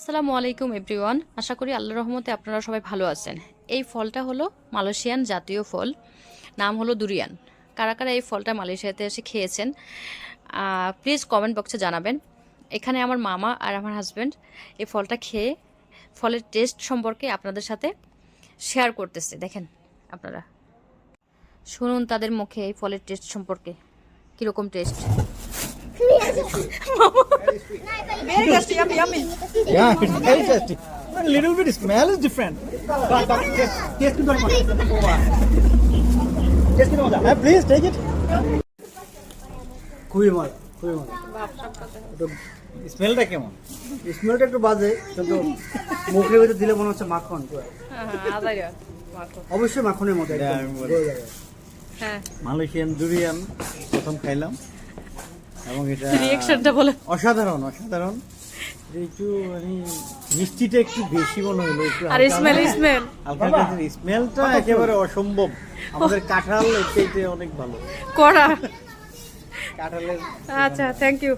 আসসালামু আলাইকুম এভরিওয়ান। আশা করি আল্লাহর রহমতে আপনারা সবাই ভালো আছেন। এই ফলটা হলো মালয়েশিয়ান জাতীয় ফল, নাম হলো দুরিয়ান। কারা কারা এই ফলটা মালয়েশিয়াতে এসে খেয়েছেন প্লিজ কমেন্ট বক্সে জানাবেন। এখানে আমার মামা আর আমার হাজব্যান্ড এই ফলটা খেয়ে ফলের টেস্ট সম্পর্কে আপনাদের সাথে শেয়ার করতেছে। দেখেন আপনারা, শুনুন তাদের মুখে এই ফলের টেস্ট সম্পর্কে কীরকম test. Very tasty, yummy, yummy. Yeah, it's very tasty. A little bit smell is different. But taste is very good. Please take it. খুবই মজা, খুবই মজা। স্মেলটা কেমন? স্মেলটা একটু বাজে, কিন্তু মুখের ভিতরে দিলে মনে হচ্ছে মাখন। অবশ্যই মাখনের মতো এটা একদম আমি বলি। রয়ে যাবে। হ্যাঁ, মালয়েশিয়ান দুরিয়ান প্রথম খাইলাম এবং এটা রিঅ্যাকশনটা বলে। অসাধারণ অসাধারণ। একটু মানে মিষ্টিটা একটু বেশি মনে হলো, একটু আর স্মেল হালকা স্মেলটা একেবারে অসম্ভব। আমাদের কাঁঠাল এর চাইতে অনেক ভালো। কড়া। কাঁঠালের আচ্ছা, থ্যাংক ইউ।